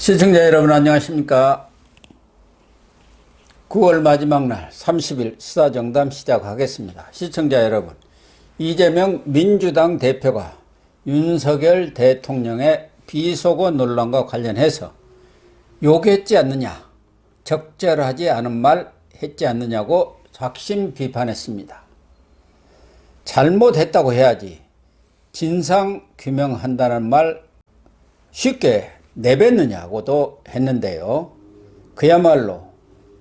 시청자 여러분 안녕하십니까. 9월 마지막 날 30일 시사정담 시작하겠습니다. 시청자 여러분, 이재명 민주당 대표가 윤석열 대통령의 비속어 논란과 관련해서 욕했지 않느냐, 적절하지 않은 말 했지 않느냐고 작심 비판했습니다. 잘못했다고 해야지 진상 규명한다는 말 쉽게 내뱉느냐고도 했는데요. 그야말로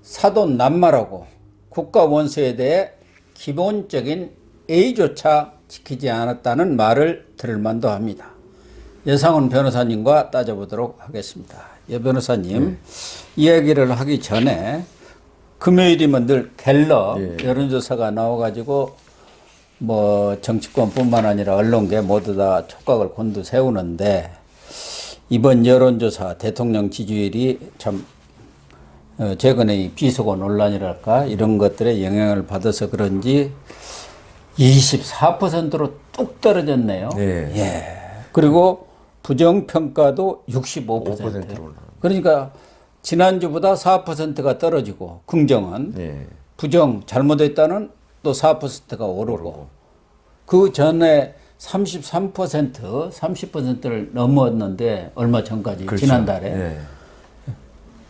사돈난말하고 국가 원수에 대해 기본적인 예의조차 지키지 않았다는 말을 들을 만도 합니다. 여상훈 변호사님과 따져보도록 하겠습니다. 여 변호사님, 이야기를 하기 전에 금요일이면 늘 갤럽 여론조사가 나와가지고 뭐 정치권뿐만 아니라 언론계 모두 다 촉각을 곤두세우는데, 이번 여론조사 대통령 지지율이 참 최근에 이 비속어 논란이랄까 이런 것들에 영향을 받아서 그런지 24%로 뚝 떨어졌네요. 네. 예. 그리고 부정평가도 65%. 그러니까 지난주보다 4%가 떨어지고 긍정은 부정 잘못했다는 또 4%가 오르고 그 전에 30%를 넘었는데 얼마 전까지 그렇죠. 지난달에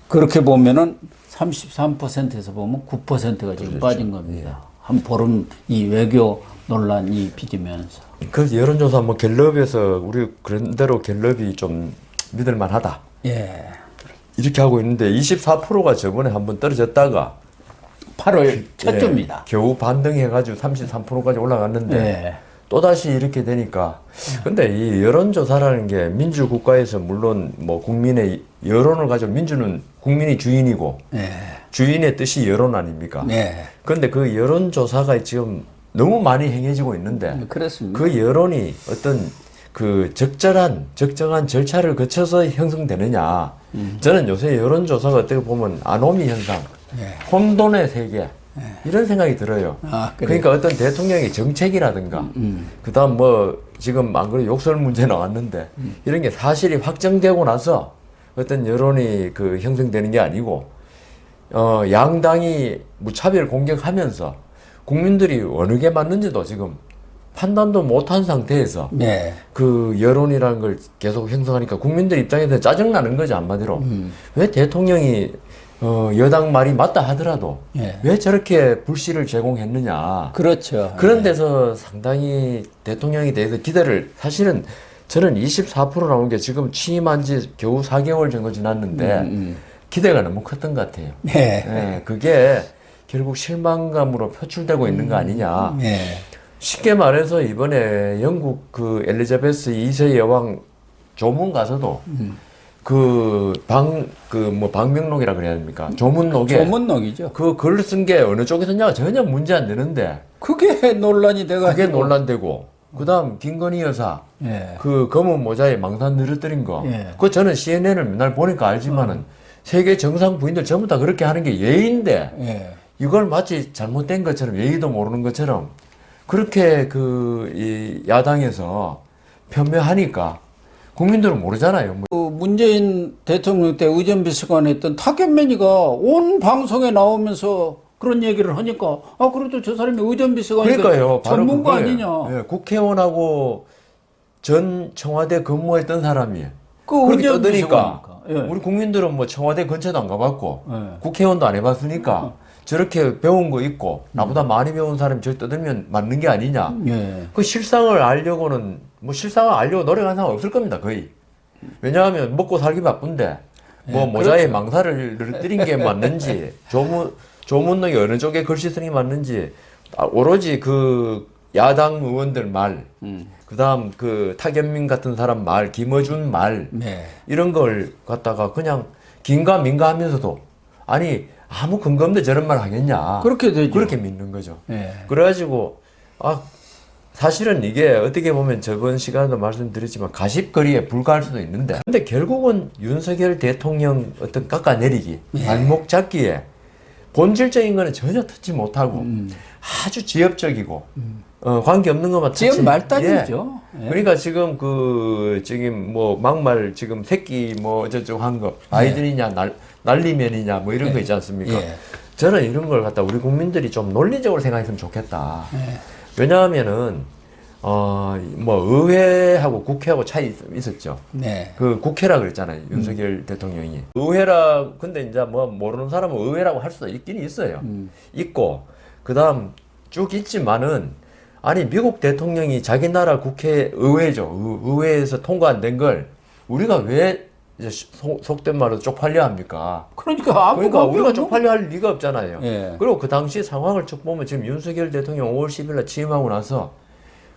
그렇게 보면은 33%에서 보면 9%가 지금 빠진 겁니다. 한 보름 이 외교 논란이 빚으면서. 그 여론조사 뭐 갤럽에서 우리 그런 대로 갤럽이 좀 믿을만하다. 예. 이렇게 하고 있는데 24%가 저번에 한번 떨어졌다가 8월 첫 주입니다. 겨우 반등해가지고 33%까지 올라갔는데 또다시 이렇게 되니까. 근데 이 여론조사라는 게 민주국가에서 물론 뭐 국민의 여론을 가지고, 민주는 국민이 주인이고 주인의 뜻이 여론 아닙니까? 그런데 그 여론조사가 지금 너무 많이 행해지고 있는데 그렇습니다. 그 여론이 어떤 그 적정한 절차를 거쳐서 형성되느냐. 저는 요새 여론조사가 어떻게 보면 아노미 현상, 혼돈의 세계, 이런 생각이 들어요. 그러니까 어떤 대통령의 정책이라든가 그다음 뭐 지금 안 그래도 욕설 문제 나왔는데 이런 게 사실이 확정되고 나서 어떤 여론이 그 형성되는 게 아니고 양당이 무차별 공격하면서 국민들이 어느 게 맞는지도 지금 판단도 못한 상태에서 그 여론이라는 걸 계속 형성하니까 국민들 입장에서 짜증나는 거죠, 한마디로. 왜 대통령이 여당 말이 맞다 하더라도 왜 저렇게 불씨를 제공했느냐. 그렇죠. 그런 데서 상당히 대통령에 대해서 기대를, 사실은 저는 24% 나온 게 지금 취임한 지 겨우 4개월 정도 지났는데 기대가 너무 컸던 것 같아요. 그게 결국 실망감으로 표출되고 있는 거 아니냐. 쉽게 말해서 이번에 영국 그 엘리자베스 2세 여왕 조문 가서도 방명록이라 그래야 됩니까? 조문록이죠. 그 글을 쓴 게 어느 쪽에 썼냐가 전혀 문제 안 되는데 그게 논란이 돼가지고. 그게 논란되고, 그 다음 김건희 여사 그 검은 모자에 망산 늘어뜨린 거, 그거 저는 CNN을 맨날 보니까 알지만은 세계 정상 부인들 전부 다 그렇게 하는 게 예의인데 이걸 마치 잘못된 것처럼, 예의도 모르는 것처럼 그렇게 이 야당에서 편매하니까 국민들은 모르잖아요. 그 문재인 대통령 때 의전비서관 했던 탁현민이가 온 방송에 나오면서 그런 얘기를 하니까 그래도 저 사람이 의전비서관이니까 그러니까요. 전문가 아니냐. 국회의원하고 전 청와대 근무했던 사람이 그 그렇게 떠드니까 의전비서관이니까. 우리 국민들은 뭐 청와대 근처도 안 가봤고 국회의원도 안 해봤으니까 저렇게 배운 거 있고 나보다 많이 배운 사람이 저렇게 떠들면 맞는 게 아니냐. 그 실상을 알려고는 실상을 알려고 노력하는 사람 없을 겁니다, 거의. 왜냐하면 먹고 살기 바쁜데 모자에 망사를 늘어뜨린 게 맞는지 조문록이 어느 쪽에 글씨 쓰는 게 맞는지 오로지 그 야당 의원들 말, 그다음 그 탁현민 같은 사람 말, 김어준 말, 이런 걸 갖다가 그냥 긴가민가 하면서도 아니 아무 근거 없는데 저런 말 하겠냐. 그렇게 되죠. 그렇게 믿는 거죠. 그래가지고 사실은 이게 어떻게 보면 저번 시간에도 말씀드렸지만 가십거리에 불과할 수도 있는데, 근데 결국은 윤석열 대통령 어떤 깎아내리기, 발목 잡기에 본질적인 거는 전혀 듣지 못하고 아주 지엽적이고 관계 없는 것만 지역 말단이죠. 예. 그러니까 지금 지금 뭐 막말 지금 새끼 뭐 어쩌고 한 거 바이든이냐 날리면이냐 뭐 이런 거 있지 않습니까? 예. 저는 이런 걸 갖다 우리 국민들이 좀 논리적으로 생각했으면 좋겠다. 예. 왜냐하면은 뭐 의회하고 국회하고 차이 있었죠. 네. 그 국회라 그랬잖아요. 윤석열 대통령이. 의회라 근데 이제 뭐 모르는 사람은 의회라고 할 수도 있긴 있어요. 있고 그다음 쭉 있지만은 아니 미국 대통령이 자기 나라 국회 의회죠. 의회에서 통과 안 된 걸 우리가 왜 이제 속된 말로 쪽팔려 합니까? 그러니까 우리가 쪽팔려 할 리가 없잖아요. 예. 그리고 그 당시 상황을 쭉 보면 지금 윤석열 대통령 5월 10일 날 취임하고 나서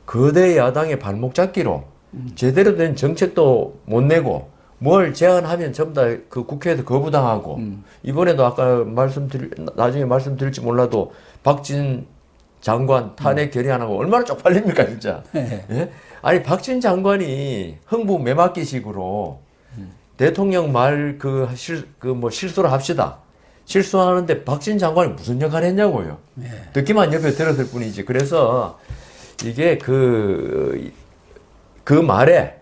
거대 야당의 발목 잡기로 제대로 된 정책도 못 내고 뭘 제안하면 전부 다 그 국회에서 거부당하고 이번에도 아까 나중에 말씀드릴지 몰라도 박진 장관 탄핵 결의안하고 얼마나 쪽팔립니까 진짜. 예? 아니 박진 장관이 흥부 매맞기식으로 대통령 말 뭐 실수를 합시다. 실수하는데 박진 장관이 무슨 역할을 했냐고요. 듣기만 옆에 들었을 뿐이지. 그래서 이게 그 말에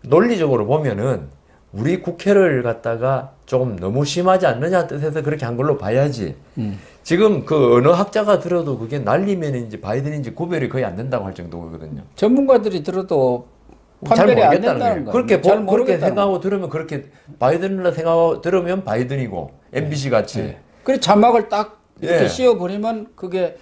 논리적으로 보면은 우리 국회를 갖다가 조금 너무 심하지 않느냐 뜻에서 그렇게 한 걸로 봐야지. 지금 그 어느 학자가 들어도 그게 날리면인지 바이든인지 구별이 거의 안 된다고 할 정도거든요. 전문가들이 들어도 잘 판별이 안 모르겠다는 된다는 거예요. 거예요. 그렇게 생각하고 들으면 그렇게 바이든이라 생각하고 들으면 바이든이고 MBC 같이. 네. 그래 자막을 딱 이렇게 예. 씌워버리면 그게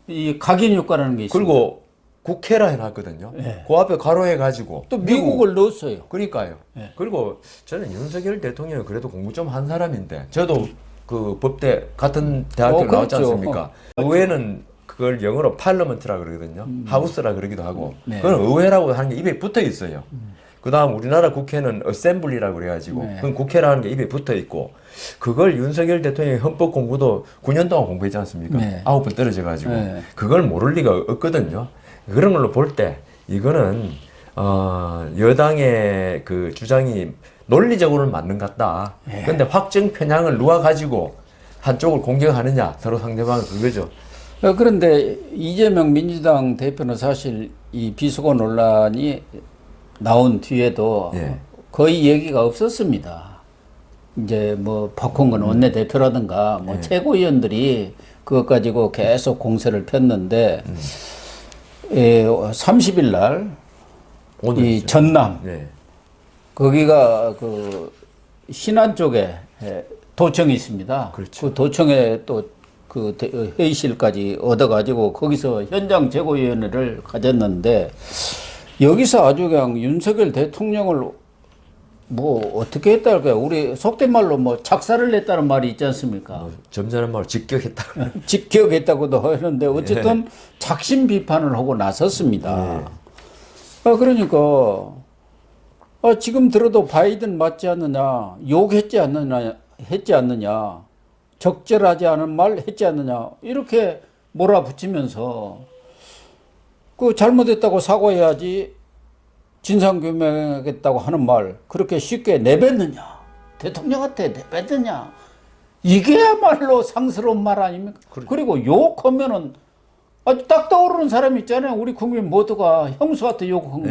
이 각인 효과라는 게 있어요. 그리고 국회라 해놨거든요. 예. 그 앞에 가로해가지고 또 미국을 넣었어요. 그러니까요. 예. 그리고 저는 윤석열 대통령이 그래도 공부 좀 한 사람인데 저도 그 법대 같은 대학교 나왔지 그렇죠. 않습니까? 의회는 그걸 영어로 팔러먼트라 그러거든요. 하우스라 그러기도 하고. 네. 그건 의회라고 하는 게 입에 붙어 있어요. 그다음 우리나라 국회는 어셈블리라고 그래가지고 네. 그건 국회라는 게 입에 붙어 있고 그걸 윤석열 대통령이 헌법 공부도 9년 동안 공부했지 않습니까? 네. 9번 떨어져가지고 네. 그걸 모를 리가 없거든요. 그런 걸로 볼 때 이거는 여당의 그 주장이 논리적으로는 맞는 것 같다. 예. 근데 확정 편향을 누가 가지고 한쪽을 공격하느냐 서로 상대방은 그거죠. 그런데 이재명 민주당 대표는 사실 이 비속어 논란이 나온 뒤에도 예. 거의 얘기가 없었습니다. 이제 뭐 박홍근 원내대표라든가 뭐 최고위원들이 그것 가지고 계속 공세를 폈는데 30일 날 이 오늘이죠. 전남 네. 거기가 그 신안 쪽에 도청이 있습니다. 그렇죠. 그 도청에 또 그 회의실까지 얻어가지고 거기서 현장 재고위원회를 가졌는데 여기서 아주 그냥 윤석열 대통령을 뭐 어떻게 했달까요? 우리 속된 말로 뭐 작사를 냈다는 말이 있지 않습니까? 점잖은 말로 직격했다. 직격했다고도 하는데 어쨌든 작심 비판을 하고 나섰습니다. 그러니까 지금 들어도 바이든 맞지 않느냐, 욕했지 않느냐, 적절하지 않은 말 했지 않느냐 이렇게 몰아붙이면서 그 잘못했다고 사과해야지 진상규명하겠다고 하는 말 그렇게 쉽게 내뱉느냐, 대통령한테 내뱉느냐, 이게야말로 상스러운 말 아닙니까? 그리고 욕하면은 아주 딱 떠오르는 사람 있잖아요. 우리 국민 모두가 형수한테 욕한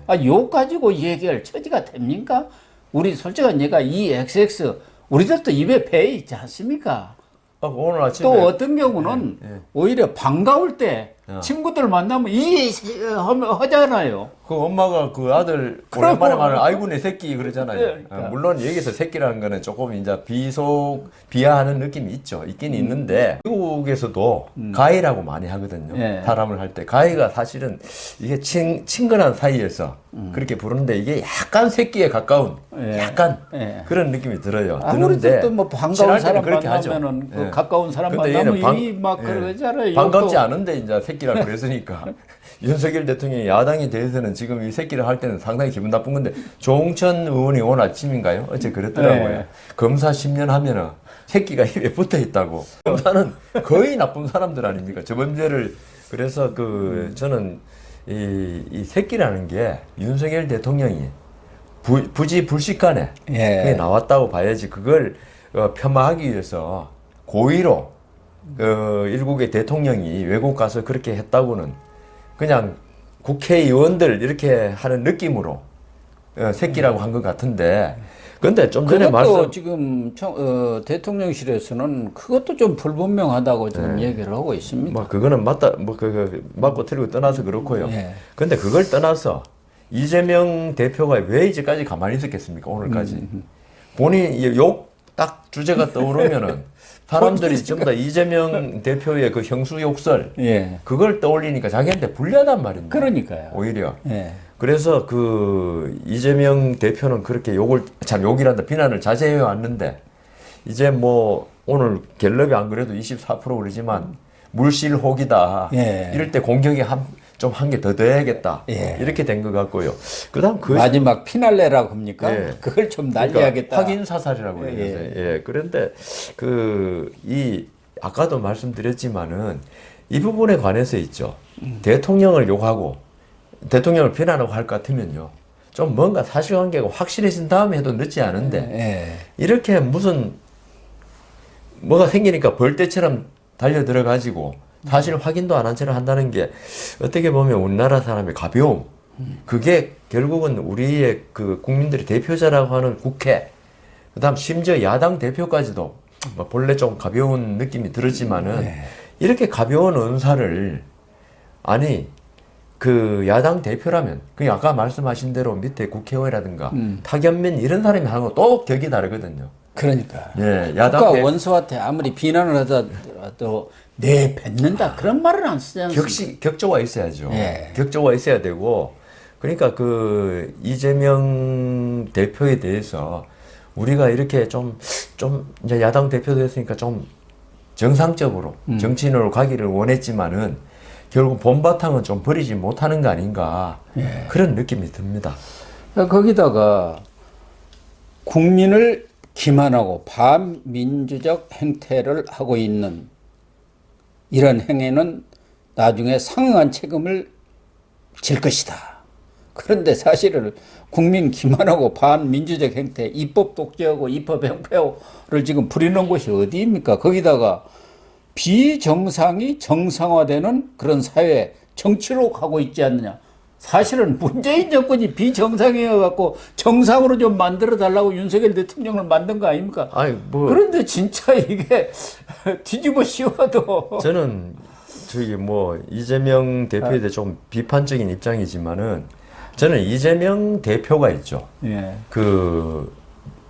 거. 욕 가지고 얘기할 처지가 됩니까? 우리 솔직한 얘가 이 XX 우리들도 입에 배 있지 않습니까? 오늘 아침에 또 어떤 경우는 오히려 반가울 때 친구들 만나면 하잖아요. 그 엄마가 그 아들 오랜만에 말을 아이고 내 새끼 그러잖아요. 물론 여기서 새끼라는 거는 조금 이제 비하하는 느낌이 있긴 있는데 미국에서도 가해라고 많이 하거든요. 사람을 할 때 가해가 사실은 이게 친근한 사이에서 그렇게 부르는데 이게 약간 새끼에 가까운 약간 그런 느낌이 들어요. 아무래도 또 뭐 반가운 친할 때는 사람 그렇게 하죠. 만나면은 그 가까운 사람 근데 만나면 얘는 이미 막 그러잖아요. 반갑지 않은데 이제 새끼라 그랬으니까 윤석열 대통령이 야당에 대해서는 지금 이 새끼를 할 때는 상당히 기분 나쁜 건데 조홍천 의원이 오늘 아침인가요? 어제 그랬더라고요. 검사 10년 하면은 새끼가 입에 붙어 있다고. 검사는 거의 나쁜 사람들 아닙니까? 저범죄를 그래서 저는 이 새끼라는 게 윤석열 대통령이 부지불식간에 그게 나왔다고 봐야지 그걸 폄하하기 위해서 고의로 일국의 대통령이 외국 가서 그렇게 했다고는 그냥 국회의원들 이렇게 하는 느낌으로 새끼라고 한 것 같은데, 근데 좀 전에 그것도 지금 대통령실에서는 그것도 좀 불분명하다고 지금 얘기를 하고 있습니다. 뭐 그거는 맞다, 맞고 틀리고 떠나서 그렇고요. 근데 그걸 떠나서 이재명 대표가 왜 이제까지 가만히 있었겠습니까? 오늘까지. 본인 욕 딱 주제가 떠오르면은 사람들이 전부 다 이재명 대표의 그 형수 욕설 그걸 떠올리니까 자기한테 불리하단 말입니다. 그러니까요. 오히려. 그래서 그 이재명 대표는 그렇게 욕이란다 비난을 자제해 왔는데, 이제 뭐 오늘 갤럽이 안 그래도 24% 그러지만 물실혹이다. 이럴 때 공격이 좀 한 개 더 돼야겠다. 이렇게 된 것 같고요. 그다음 마지막 피날레라고 합니까? 그걸 좀 날려야겠다. 그러니까 확인 사살이라고 해요. 그런데 아까도 말씀드렸지만은 이 부분에 관해서 있죠. 대통령을 욕하고 대통령을 비난하고 할 것 같으면요, 좀 뭔가 사실관계가 확실해진 다음에 해도 늦지 않은데 이렇게 무슨 뭐가 생기니까 벌떼처럼 달려 들어가지고 사실 확인도 안 한 채로 한다는 게 어떻게 보면 우리나라 사람의 가벼움, 그게 결국은 우리의 그 국민들의 대표자라고 하는 국회, 그다음 심지어 야당 대표까지도 본래 좀 가벼운 느낌이 들었지만은 이렇게 가벼운 언사를, 아니 그 야당 대표라면 그 아까 말씀하신 대로 밑에 국회의원이라든가 타견민 이런 사람이 하는 거 또 격이 다르거든요. 그러니까 야당 국가 원수한테 아무리 비난을 하더라도 내뱉는다 그런 말은 안 쓰지 않습니까? 격조가 있어야죠. 격조가 있어야 되고, 그러니까 그 이재명 대표에 대해서 우리가 이렇게 좀 이제 야당 대표 됐으니까 좀 정상적으로 정치인으로 가기를 원했지만은 결국 본바탕은 좀 버리지 못하는 거 아닌가, 그런 느낌이 듭니다. 거기다가 국민을 기만하고 반민주적 행태를 하고 있는 이런 행위는 나중에 상응한 책임을 질 것이다. 그런데 사실은 국민 기만하고 반민주적 행태, 입법 독재하고 입법 행포를 지금 부리는 곳이 어디입니까? 거기다가 비정상이 정상화되는 그런 사회, 정치로 가고 있지 않느냐. 사실은 문재인 정권이 비정상이어갖고 정상으로 좀 만들어 달라고 윤석열 대통령을 만든 거 아닙니까? 그런데 진짜 이게 뒤집어 씌워도. 저는 이재명 대표에 대해 좀 비판적인 입장이지만은, 저는 이재명 대표가 있죠. 그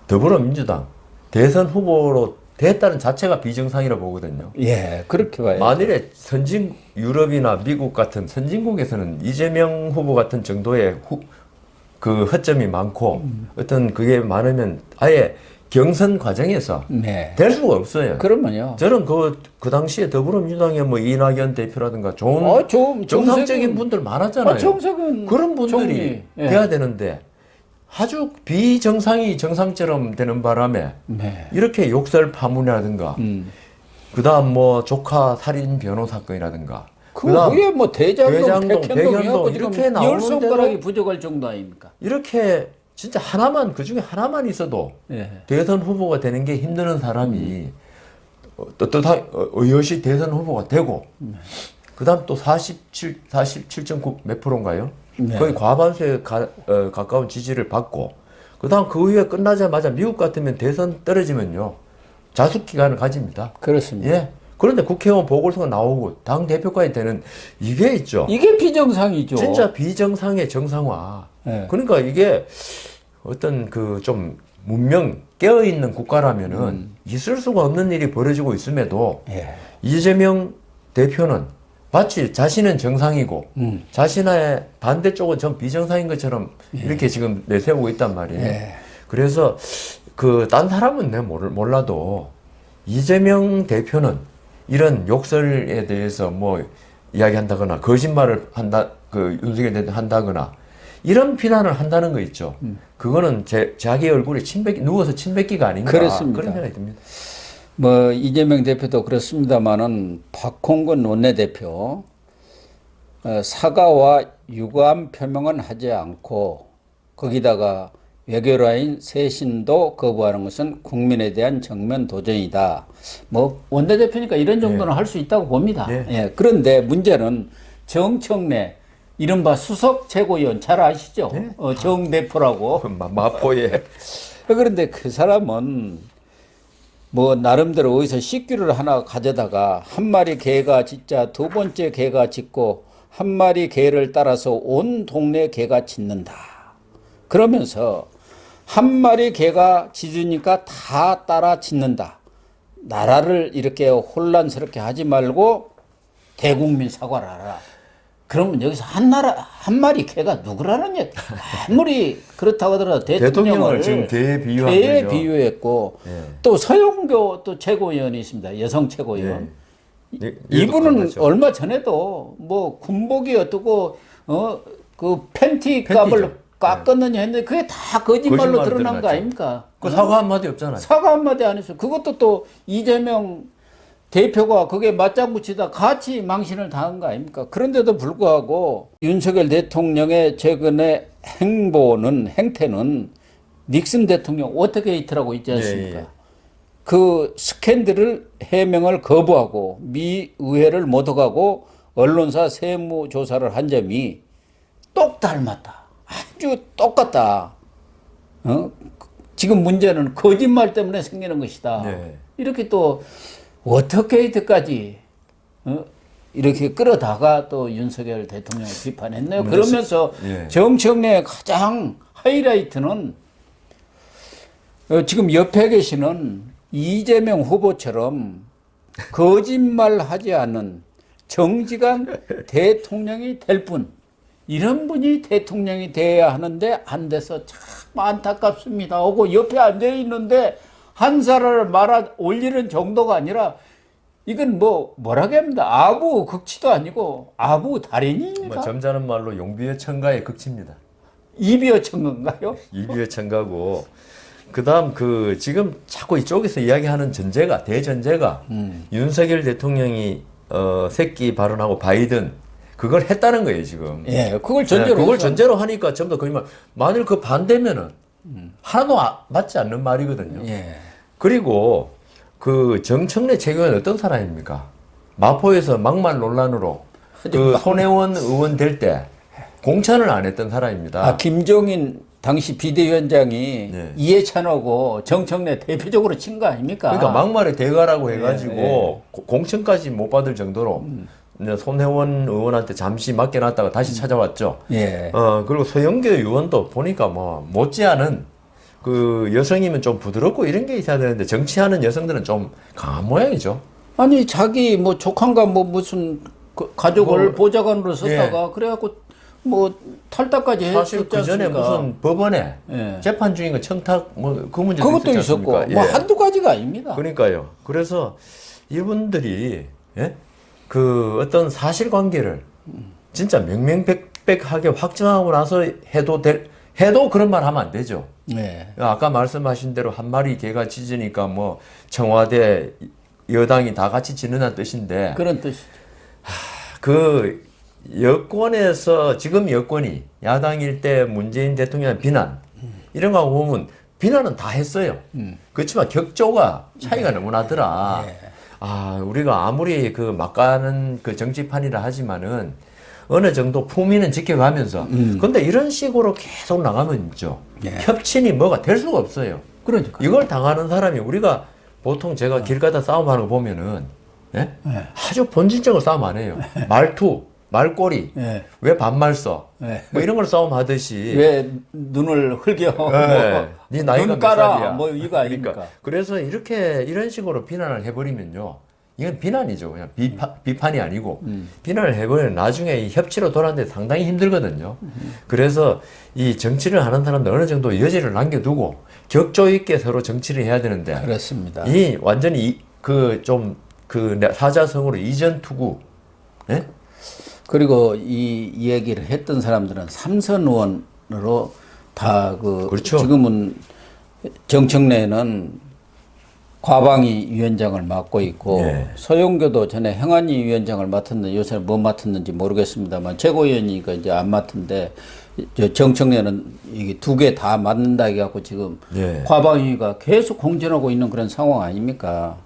더불어민주당 대선 후보로 됐다는 자체가 비정상이라고 보거든요. 그렇게 봐요. 만일에 유럽이나 미국 같은 선진국에서는 이재명 후보 같은 정도의 그 허점이 많고 어떤 그게 많으면 아예 경선 과정에서 될 수가 없어요. 그러면요. 저는 그 당시에 더불어민주당의 뭐 이낙연 대표라든가 좋은 정상적인 분들 많았잖아요. 그런 분들이 돼야 되는데 아주 비정상이 정상처럼 되는 바람에 이렇게 욕설 파문이라든가 그다음 뭐 조카 살인 변호 사건이라든가 그게 뭐 대장동 백현동 이렇게 나오는 열 손가락이 부족할 정도 아닙니까? 이렇게 진짜 하나만, 그 중에 하나만 있어도 대선 후보가 되는 게 힘드는 사람이 의여시 대선 후보가 되고 그다음 또 47.9 몇 프로인가요? 거의 과반수에 가까운 지지를 받고, 그다음 그 이후에 끝나자마자 미국 같으면 대선 떨어지면요 자숙 기간을 가집니다. 그렇습니다. 그런데 국회의원 보궐선거 나오고 당 대표까지 되는 이게 있죠. 이게 비정상이죠. 진짜 비정상의 정상화. 그러니까 이게 어떤 그 좀 문명 깨어있는 국가라면은 있을 수가 없는 일이 벌어지고 있음에도 이재명 대표는 마치 자신은 정상이고 자신의 반대쪽은 전 비정상인 것처럼 이렇게 지금 내세우고 있단 말이에요. 그래서 그 딴 사람은 몰라도 이재명 대표는 이런 욕설에 대해서 뭐 이야기한다거나 거짓말을 윤석열 대통령이 한다거나 이런 비난을 한다는 거 있죠. 그거는 자기 얼굴에 누워서 침 뱉기가 아닌가. 그렇습니다. 그런 생각이 듭니다. 뭐 이재명 대표도 그렇습니다만은 박홍근 원내대표 사과와 유감 표명은 하지 않고 거기다가 외교라인 쇄신도 거부하는 것은 국민에 대한 정면 도전이다. 뭐 원내대표니까 이런 정도는 할 수 있다고 봅니다. 예. 그런데 문제는 정청래 이른바 수석 최고위원 잘 아시죠? 정 대표라고. 마포에. 그런데 그 사람은 뭐 나름대로 어디서 식규를 하나 가져다가 한 마리 개가 짖자 두 번째 개가 짖고 한 마리 개를 따라서 온 동네 개가 짖는다. 그러면서 한 마리 개가 짖으니까 다 따라 짖는다. 나라를 이렇게 혼란스럽게 하지 말고 대국민 사과를 하라. 그러면 여기서 한 마리 개가 누구라느냐. 아무리 그렇다고 하더라도 대통령을 지금 개에 비유한 개에 거죠. 비유했고 또 서영교 또 최고위원이 있습니다. 여성 최고위원. 이분은 얼마 전에도 뭐 군복이 어떻고 그 팬티 값을 깎았느냐 했는데 그게 다 거짓말로 드러난 거 아닙니까? 그 사과 한마디 없잖아요. 사과 한마디 안 했어요. 그것도 또 이재명 대표가 그게 맞장구 치다 같이 망신을 당한 거 아닙니까? 그런데도 불구하고 윤석열 대통령의 최근의 행태는 닉슨 대통령 워터게이트라고 있지 않습니까? 그 스캔들을 해명을 거부하고 미 의회를 못 오가고 언론사 세무조사를 한 점이 똑 닮았다. 아주 똑같다. 지금 문제는 거짓말 때문에 생기는 것이다. 이렇게 또 워터게이트까지 이렇게 끌어다가 또 윤석열 대통령을 비판했네요. 그러면서 정청래의 가장 하이라이트는 지금 옆에 계시는 이재명 후보처럼 거짓말하지 않는 정직한 대통령이 될 분, 이런 분이 대통령이 돼야 하는데 안 돼서 참 안타깝습니다. 하고 옆에 앉아 있는데 한 사람을 올리는 정도가 아니라 이건 뭐라고 합니다. 아부 극치도 아니고 아부 달인입니까? 점잖은 말로 용비어 청가의 극치입니다. 이비어 청가인가요? 이비어 청가고 그다음 지금 자꾸 이쪽에서 이야기하는 대전제가 윤석열 대통령이 새끼 발언하고 바이든 그걸 했다는 거예요 지금. 예, 그걸 전제로. 그걸 전제로 하니까 전부 다 거짓말. 만일 그 반대면은 하나도 맞지 않는 말이거든요. 그리고 그 정청래 최고위원 어떤 사람입니까? 마포에서 막말 논란으로 그 손혜원 의원 될 때 공천을 안 했던 사람입니다. 김종인 당시 비대위원장이 이해찬하고 정청래 대표적으로 친 거 아닙니까? 그러니까 막말의 대가라고 해가지고 공천까지 못 받을 정도로 손혜원 의원한테 잠시 맡겨놨다가 다시 찾아왔죠. 그리고 서영교 의원도 보니까 뭐 못지않은 그 여성이면 좀 부드럽고 이런 게 있어야 되는데 정치하는 여성들은 좀 강한 모양이죠. 아니 자기 뭐 조카인가 뭐 무슨 가족을 보좌관으로 썼다가 그래갖고 뭐 탈당까지 했었지 사실 그 전에 무슨 법원에 재판 중인 거 청탁 그 문제도 그것도 있었고 뭐 한두 가지가 아닙니다. 그러니까요. 그래서 이분들이 그 어떤 사실관계를 진짜 명명백백하게 확정하고 나서 해도 그런 말 하면 안 되죠. 아까 말씀하신 대로 한 마리 개가 짖으니까 뭐 청와대 여당이 다 같이 짖는다는 뜻인데 그런 뜻이죠. 그 여권에서 지금 여권이 야당일 때 문재인 대통령 비난 이런 거 보면 비난은 다 했어요. 그렇지만 격조가 차이가 너무 나더라. 우리가 아무리 그 막가는 그 정치판이라 하지만은 어느 정도 품위는 지켜가면서 근데 이런 식으로 계속 나가면 있죠. 협친이 뭐가 될 수가 없어요. 그러니까 이걸 당하는 사람이 우리가 보통 제가 길 가다 싸움하는 거 보면은 아주 본질적으로 싸움 안 해요. 말투, 말꼬리, 왜 반말 써? 뭐 이런 걸 싸움하듯이 왜 눈을 흘겨? 네 나이가 눈 몇 깔아? 살이야? 뭐 이거 아닙니까? 그래서 이런 식으로 비난을 해버리면요. 이건 비난이죠. 그냥 비판이 아니고 비난을 해버리면 나중에 이 협치로 돌아가는데 상당히 힘들거든요. 그래서 이 정치를 하는 사람들 어느 정도 여지를 남겨두고 격조 있게 서로 정치를 해야 되는데 그렇습니다. 이 완전히 사자성어로 이전 투구. 그리고 이 얘기를 했던 사람들은 삼선 의원으로 다 그렇죠. 지금은 정청래는 과방위 위원장을 맡고 있고 예. 서영교도 전에 행안위 위원장을 맡았는데 요새 뭐 맡았는지 모르겠습니다만 최고위원이니까 이제 안 맡은데 정청래는 이게 두 개 다 맡는다 해갖고 지금 예. 과방위가 계속 공전하고 있는 그런 상황 아닙니까?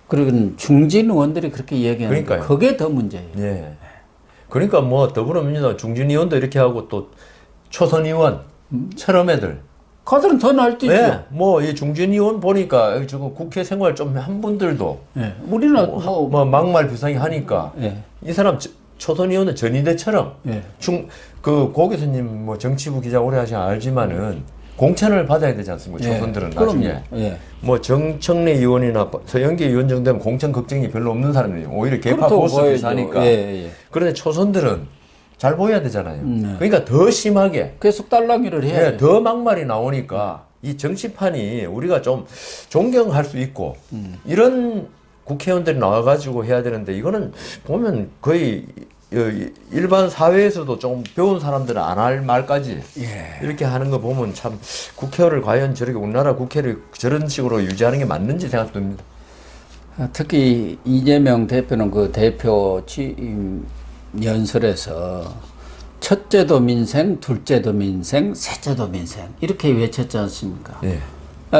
그리고 중진 의원들이 그렇게 얘기하는 거 그게 더 문제예요. 예. 그러니까 뭐 더불어민주당 중진 의원도 이렇게 하고 또 초선 의원, 철험 애들. 그들은 더 날뛰죠. 예. 뭐 이 중진 의원 보니까 지금 국회 생활 좀 한 분들도 예. 우리는 뭐 막말 비상이 하니까 예. 이 사람 초선 의원은 전희대처럼 예. 고 교수님 뭐 정치부 기자 오래 하시 알지만은 공천을 받아야 되지 않습니까? 예. 초선들은 나중에. 예. 뭐 정청래 의원이나 서영기 의원 정도면 공천 걱정이 별로 없는 사람들이 오히려 개파 그렇다고 보수 봐야죠. 비사니까. 예. 그런데 초선들은 잘 보여야 되잖아요. 그러니까 더 심하게 계속 딸랑이를 해야 돼. 더 막말이 나오니까 이 정치판이 우리가 좀 존경할 수 있고 이런 국회의원들이 나와가지고 해야 되는데 이거는 보면 거의 일반 사회에서도 좀 배운 사람들은 안 할 말까지 이렇게 하는 거 보면 참 국회의원을 과연 저렇게 우리나라 국회를 저런 식으로 유지하는 게 맞는지 생각됩니다. 특히 이재명 대표는 그 대표 취임 연설에서 첫째도 민생, 둘째도 민생, 셋째도 민생 이렇게 외쳤지 않습니까? 예.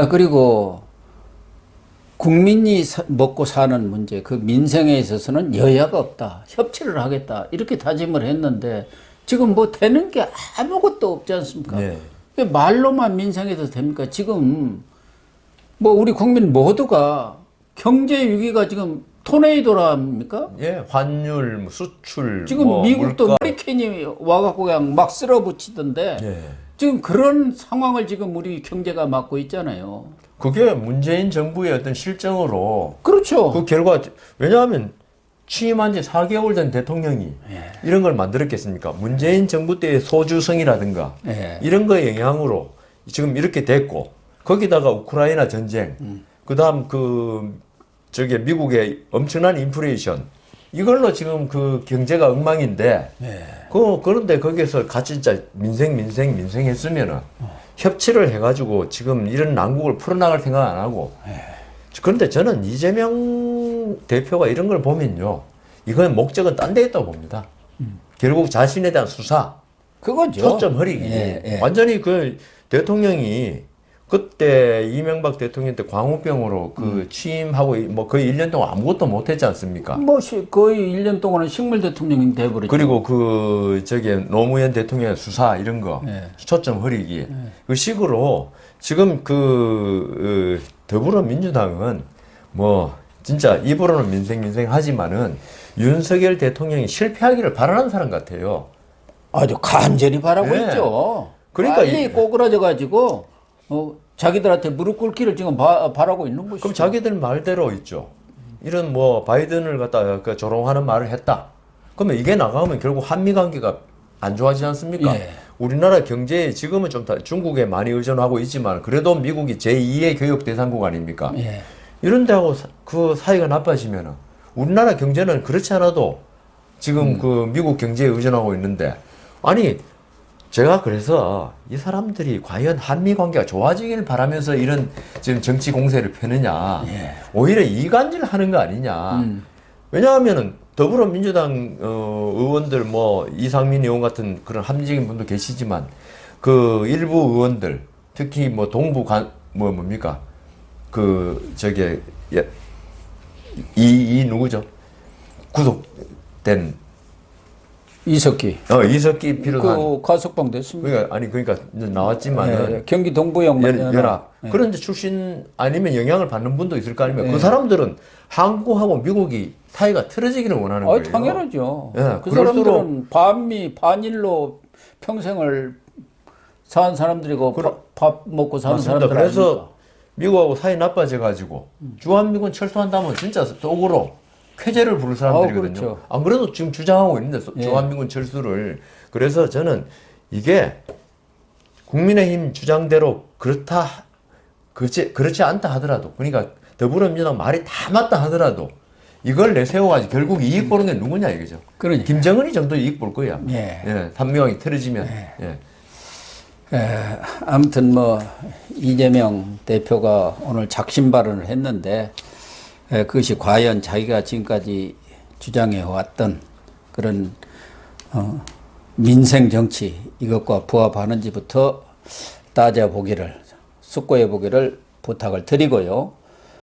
그리고 국민이 먹고 사는 문제, 그 민생에 있어서는 여야가 없다, 협치를 하겠다 이렇게 다짐을 했는데 지금 뭐 되는 게 아무것도 없지 않습니까? 예. 말로만 민생에서 됩니까? 지금 뭐 우리 국민 모두가 경제 위기가 지금 토네이도랍니까? 예, 환율, 뭐 수출, 지금 뭐 미국도 물가. 허리케인이 와갖고 그냥 막 쓸어붙이던데 예. 지금 그런 상황을 지금 우리 경제가 맞고 있잖아요. 그게 문재인 정부의 어떤 실정으로 그렇죠. 그 결과 왜냐하면 취임한 지 4개월 된 대통령이 이런 걸 만들었겠습니까? 문재인 정부 때의 소주성이라든가 이런 거의 영향으로 지금 이렇게 됐고 거기다가 우크라이나 전쟁, 그다음 저기 미국의 엄청난 인플레이션 이걸로 지금 그 경제가 엉망인데 그런데 거기에서 같이 진짜 민생 했으면은 협치를 해가지고 지금 이런 난국을 풀어나갈 생각 안 하고 그런데 저는 이재명 대표가 이런 걸 보면요 이건 목적은 딴 데 있다고 봅니다. 결국 자신에 대한 수사 그거죠. 초점 흐리기 완전히 그 대통령이 그때 이명박 대통령 때 광우병으로 그 취임하고 뭐 거의 1년 동안 아무것도 못했지 않습니까? 뭐 거의 1년 동안은 식물 대통령이 돼버렸죠. 그리고 노무현 대통령의 수사 이런 거 초점 흐리기 그 식으로 지금 더불어민주당은 뭐 진짜 입으로는 민생 하지만은 윤석열 대통령이 실패하기를 바라는 사람 같아요. 아주 간절히 바라고 있죠. 그러니까 빨리 꼬그라져 가지고 자기들한테 무릎 꿇기를 지금 바라고 있는 것이죠. 그럼 자기들 말대로 있죠. 이런 뭐 바이든을 갖다가 조롱하는 말을 했다. 그러면 이게 나가면 결국 한미 관계가 안 좋아지지 않습니까? 우리나라 경제에 지금은 좀 중국에 많이 의존하고 있지만 그래도 미국이 제2의 교역 대상국 아닙니까? 이런 데하고 그 사이가 나빠지면은 우리나라 경제는 그렇지 않아도 지금 그 미국 경제에 의존하고 있는데 아니 제가 그래서 이 사람들이 과연 한미 관계가 좋아지길 바라면서 이런 지금 정치 공세를 펴느냐 오히려 이간질 하는 거 아니냐 왜냐하면은 더불어민주당 의원들 뭐 이상민 의원 같은 그런 합리적인 분도 계시지만 그 일부 의원들 특히 뭐 동부 뭡니까 이 누구죠 구속된 이석기. 이석기 비롯한. 그 가석방 됐습니다. 그러니까 이제 나왔지만은. 경기 동부영 연합. 그런 데 출신 아니면 영향을 받는 분도 있을 거 아닙니까? 그 사람들은 한국하고 미국이 사이가 틀어지기를 원하는 거예요. 당연하죠. 그 그럴수록 사람들은 반미, 반일로 평생을 산 사람들이고 밥 먹고 사는 사람들 그래서 아닙니까? 미국하고 사이 나빠져가지고 주한미군 철수한다면 진짜 속으로 쾌재를 부를 사람들이거든요. 그렇죠. 안 그래도 지금 주장하고 있는데 주한미군 철수를. 그래서 저는 이게 국민의힘 주장대로 그렇지 않다 하더라도 그러니까 더불어민주당 말이 다 맞다 하더라도 이걸 내세워가지고 결국 이익 보는 게 누구냐 이거죠. 그러니까. 김정은이 정도 이익 볼 거야. 산미왕이 틀어지면. 아무튼 뭐 이재명 대표가 오늘 작심 발언을 했는데 그것이 과연 자기가 지금까지 주장해 왔던 그런 민생 정치 이것과 부합하는지부터 따져보기를 숙고해 보기를 부탁을 드리고요.